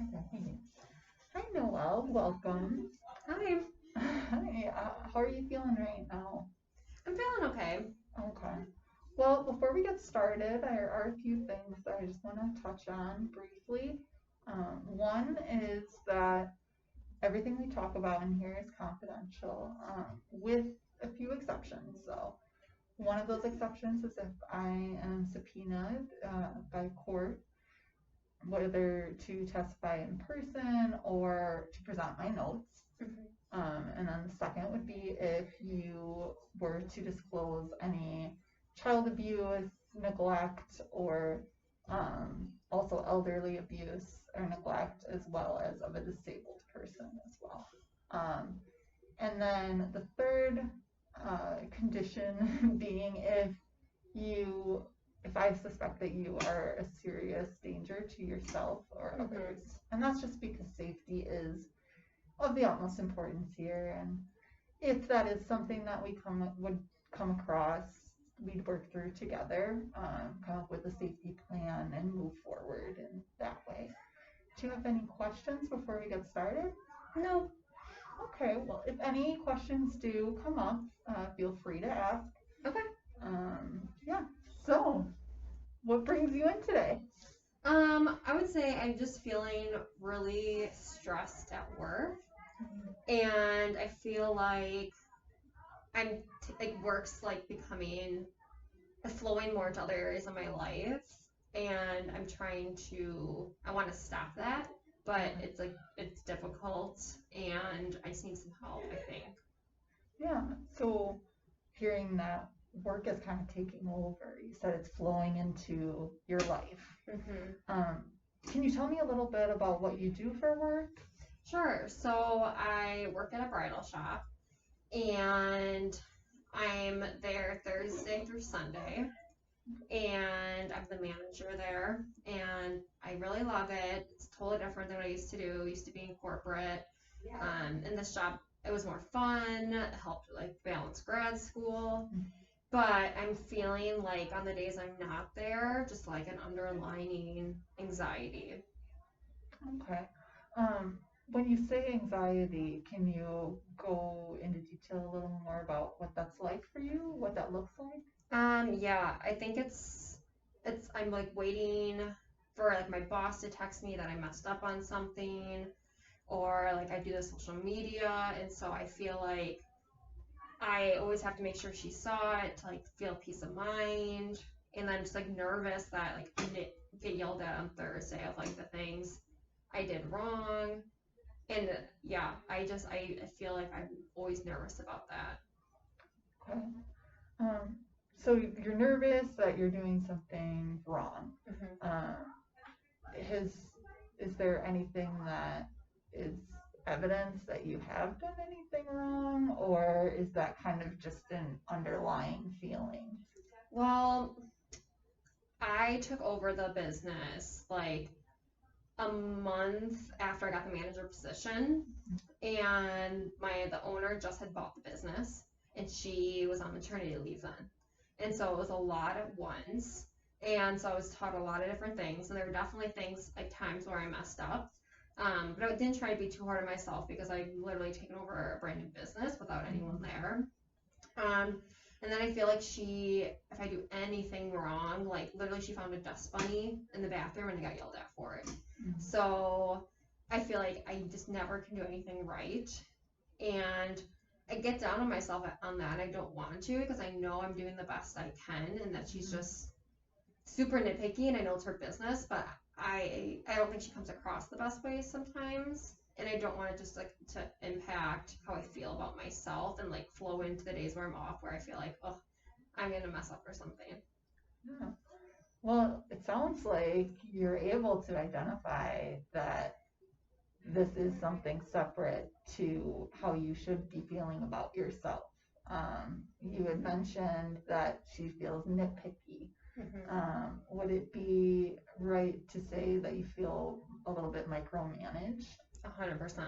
Okay. Hi, Noelle. Welcome. Hi, Hi. How are you feeling right now? I'm feeling okay. Okay. Well, before we get started, there are a few things that I just want to touch on briefly. One is that everything we talk about in here is confidential, with a few exceptions. So, one of those exceptions is if I am subpoenaed by court, whether to testify in person or to present my notes. And then the second would be if you were to disclose any child abuse, neglect, or also elderly abuse or neglect, as well as of a disabled person as well. And then the third condition being if I suspect that you are a serious danger to yourself or others. And that's just because safety is of the utmost importance here. And if that is something that we would come across, we'd work through together, come up with a safety plan and move forward in that way. Do you have any questions before we get started? No. Okay, well, if any questions do come up, feel free to ask. Okay. Yeah. So, what brings you in today? I would say I'm just feeling really stressed at work, and I feel like work's like becoming flowing more into other areas of my life, and I want to stop that, but it's difficult, and I just need some help, I think. Yeah. So, hearing that work is kind of taking over, you said it's flowing into your life. Can you tell me a little bit about what you do for work? Sure. So I work at a bridal shop, and I'm there Thursday through Sunday, and I'm the manager there, and I really love it. It's totally different than what I used to do. I used to be in corporate. In this job, it was more fun. It helped like balance grad school. But I'm feeling like on the days I'm not there, just like an underlying anxiety. Okay. When you say anxiety, can you go into detail a little more about what that's like for you, what that looks like? Yeah, I think I'm like waiting for like my boss to text me that I messed up on something, or like I do the social media, and so I feel like I always have to make sure she saw it to like feel peace of mind, and I'm just like nervous that like I'm gonna get yelled at on Thursday of like the things I did wrong, and yeah, I feel like I'm always nervous about that. Okay. Um, so you're nervous that you're doing something wrong. Has is there anything that is evidence that you have done anything wrong, or is that kind of just an underlying feeling? Well, I took over the business like a month after I got the manager position, and the owner just had bought the business, and she was on maternity leave then, and so it was a lot at once, and so I was taught a lot of different things, and there were definitely things like times where I messed up, but I didn't try to be too hard on myself because I literally taken over a brand new business without anyone there. And then I feel like if I do anything wrong, like literally she found a dust bunny in the bathroom and I got yelled at for it. So I feel like I just never can do anything right. And I get down on myself on that. I don't want to because I know I'm doing the best I can, and that she's just super nitpicky, and I know it's her business, but I don't think she comes across the best way sometimes, and I don't want it just like to impact how I feel about myself and like flow into the days where I'm off, where I feel like, oh, I'm gonna mess up or something. Yeah. Well, it sounds like you're able to identify that this is something separate to how you should be feeling about yourself. You had mentioned that she feels nitpicky. Would it be right to say that you feel a little bit micromanaged? 100%.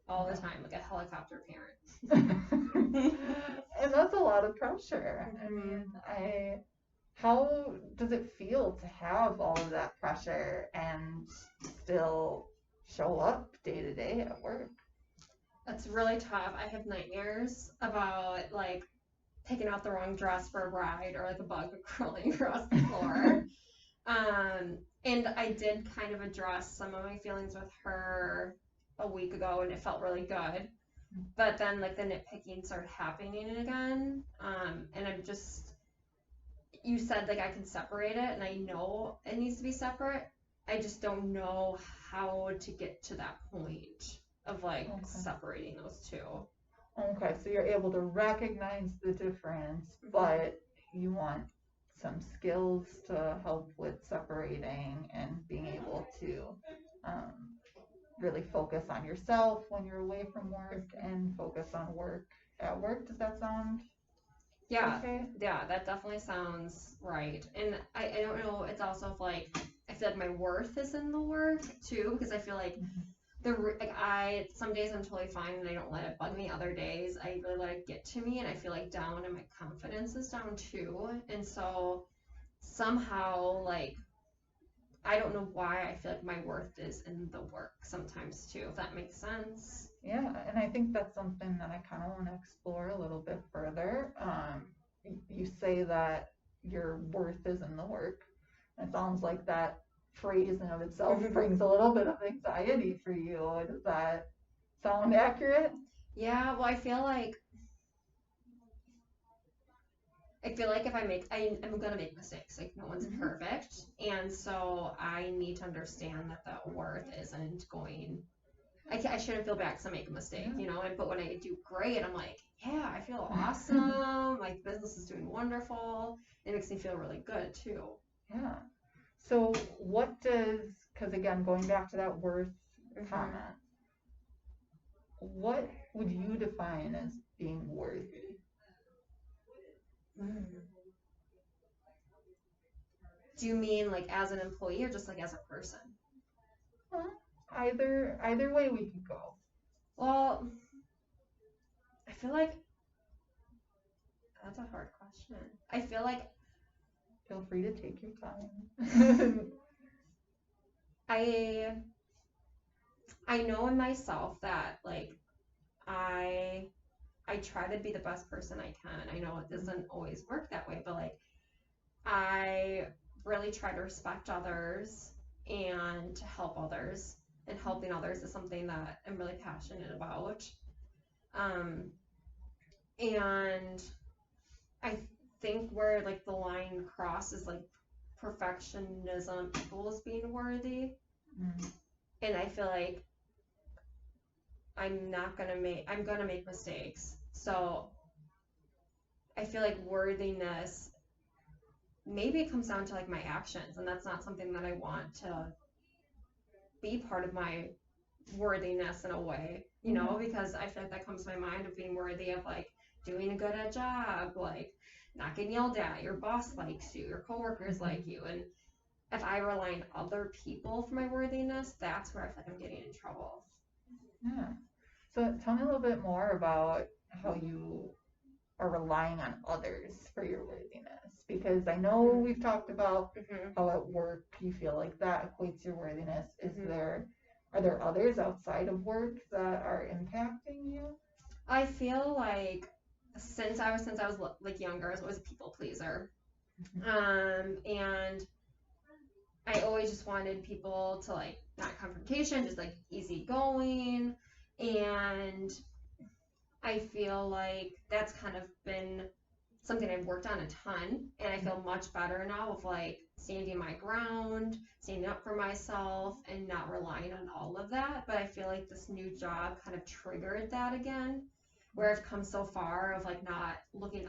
All the time, like a helicopter parent. And that's a lot of pressure. I mean, how does it feel to have all of that pressure and still show up day to day at work? It's really tough. I have nightmares about like picking out the wrong dress for a bride or like a bug crawling across the floor. And I did kind of address some of my feelings with her a week ago, and it felt really good. But then like the nitpicking started happening again. And I'm just, you said like I can separate it, and I know it needs to be separate. I just don't know how to get to that point of like Okay. separating those two. Okay, so you're able to recognize the difference, but you want some skills to help with separating and being able to really focus on yourself when you're away from work and focus on work at work. Does that sound Yeah, okay? yeah, that definitely sounds right. And I don't know, it's also like I feel like my worth is in the work too, because I feel like some days I'm totally fine and I don't let it bug me. Other days I really let it get to me and I feel like down and my confidence is down too. And so somehow like I don't know why I feel like my worth is in the work sometimes too, if that makes sense. Yeah, and I think that's something that I kind of want to explore a little bit further. You say that your worth is in the work. It sounds like that phrase in of itself brings a little bit of anxiety for you. Does that sound accurate? Yeah, well, I feel like if I'm gonna make mistakes. Like no one's perfect, and so I need to understand that the worth isn't going. I shouldn't feel bad because I make a mistake, you know. But when I do great, I'm like, yeah, I feel awesome. Like business is doing wonderful. It makes me feel really good too. Yeah. So what does, because again, going back to that worth comment, what would you define as being worthy? Do you mean like as an employee or just like as a person? Either way we could go. Well, I feel like that's a hard question. I feel like Feel free to take your time. I know in myself that like I try to be the best person I can. I know it doesn't always work that way, but like I really try to respect others and to help others, and helping others is something that I'm really passionate about. And I think where like the line crosses like perfectionism equals being worthy. And I feel like I'm gonna make mistakes. So I feel like worthiness, maybe it comes down to like my actions, and that's not something that I want to be part of my worthiness in a way, you know, because I feel like that comes to my mind of being worthy of like doing a good job, like not getting yelled at, your boss likes you, your coworkers like you. And if I rely on other people for my worthiness, that's where I feel like I'm getting in trouble. Yeah. So tell me a little bit more about how you are relying on others for your worthiness, because I know we've talked about how at work you feel like that equates your worthiness. Are there others outside of work that are impacting you? I feel like since I was like younger, I was always a people pleaser. And I always just wanted people to like not confrontation, just like easy going. And I feel like that's kind of been something I've worked on a ton, and I feel much better now of like standing my ground, standing up for myself, and not relying on all of that. But I feel like this new job kind of triggered that again, where I've come so far of like not looking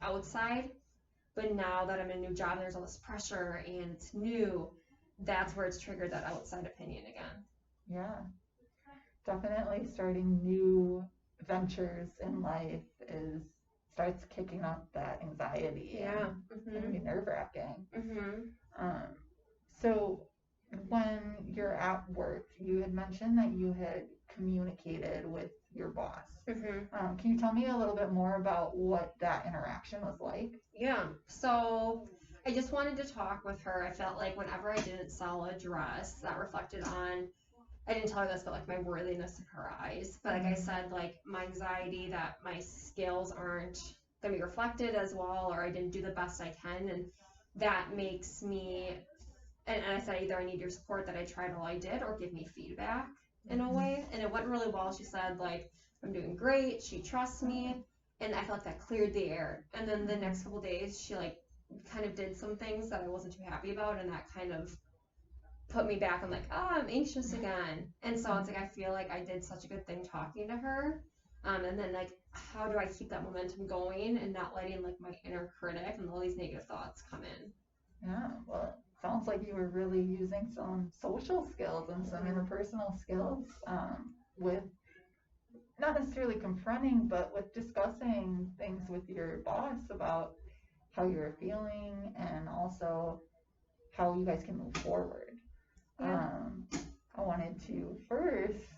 outside. But now that I'm in a new job, there's all this pressure and it's new. That's where it's triggered that outside opinion again. Yeah. Definitely starting new ventures in life starts kicking up that anxiety. Yeah. It can be nerve-wracking. Mm-hmm. So when you're at work, you had mentioned that you had communicated with your boss. Can you tell me a little bit more about what that interaction was like? Yeah. So I just wanted to talk with her. I felt like whenever I didn't sell a dress, that reflected on I didn't tell her this, but like my worthiness in her eyes. But like I said, like my anxiety that my skills aren't gonna be reflected as well, or I didn't do the best I can, and that makes me. And I said either I need your support that I tried all I did, or give me feedback in a way. And it went really well. She said like I'm doing great. She trusts me, and I felt like that cleared the air. And then the next couple days, she like kind of did some things that I wasn't too happy about, and that kind of put me back. I'm like, oh, I'm anxious again. And so it's like I feel like I did such a good thing talking to her. And then like, how do I keep that momentum going and not letting like my inner critic and all these negative thoughts come in? Yeah, well, it sounds like you were really using some social skills and some interpersonal skills with not necessarily confronting, but with discussing things with your boss about how you're feeling and also how you guys can move forward. Yeah. I wanted to first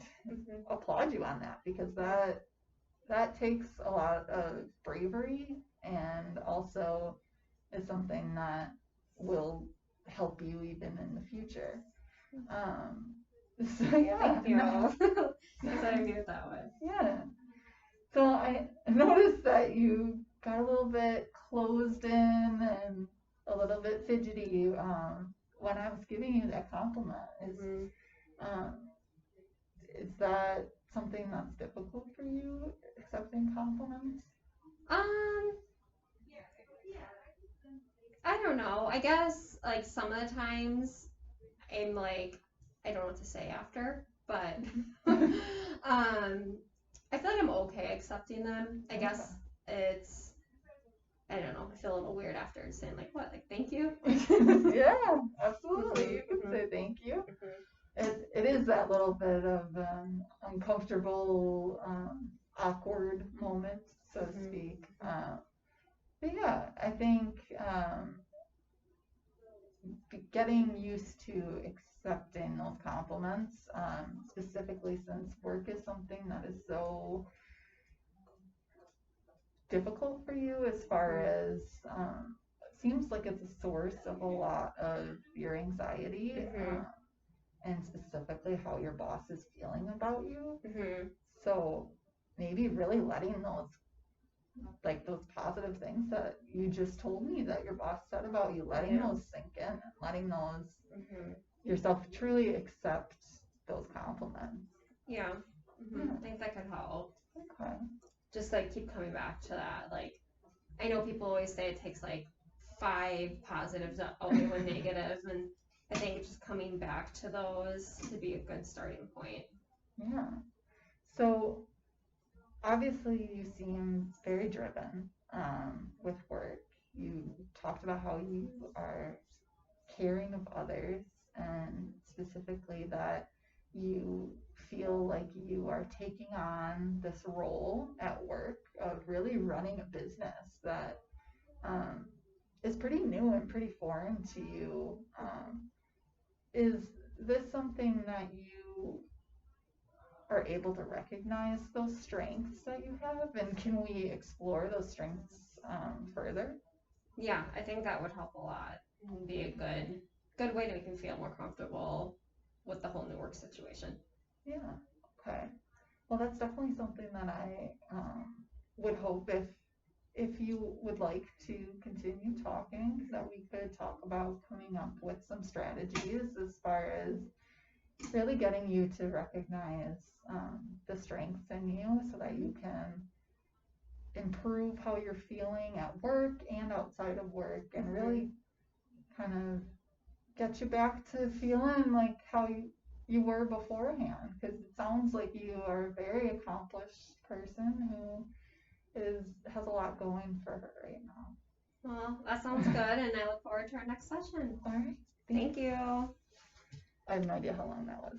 applaud you on that because that takes a lot of bravery and also is something that will help you even in the future. So yeah. Thank you. Because I view it that way. Yeah. So I noticed that you got a little bit closed in and a little bit fidgety when I was giving you that compliment. Is that something that's difficult for you, accepting compliments? I don't know. I guess like some of the times I'm like I don't know what to say after, but I feel like I'm okay accepting them. I guess it's I don't know. I feel a little weird after saying like what, like thank you. Yeah, absolutely. You can say thank you. It is that little bit of uncomfortable, awkward moment, so to speak. But yeah, I think getting used to accepting those compliments, specifically since work is something that is so difficult for you as far as it seems like it's a source of a lot of your anxiety. And specifically how your boss is feeling about you. So maybe really letting those positive things that you just told me that your boss said about you, letting those sink in and letting those yourself truly accept those compliments. Yeah. I think that could help. Okay. Just like keep coming back to that. Like I know people always say it takes like 5 positives to outweigh 1 negative, and I think just coming back to those to be a good starting point. Yeah. So obviously you seem very driven with work. You talked about how you are caring of others and specifically that you feel like you are taking on this role at work of really running a business that is pretty new and pretty foreign to you. Is this something that you are able to recognize those strengths that you have, and can we explore those strengths further? Yeah, I think that would help a lot and be a good way to make me feel more comfortable with the whole new work situation. Yeah. Okay. Well, that's definitely something that I would hope if you would like to continue talking, that we could talk about coming up with some strategies as far as really getting you to recognize the strengths in you so that you can improve how you're feeling at work and outside of work and really kind of get you back to feeling like how you were beforehand, because it sounds like you are a very accomplished person who has a lot going for her right now. Well, that sounds good, and I look forward to our next session. All right. Thank you. I have no idea how long that was.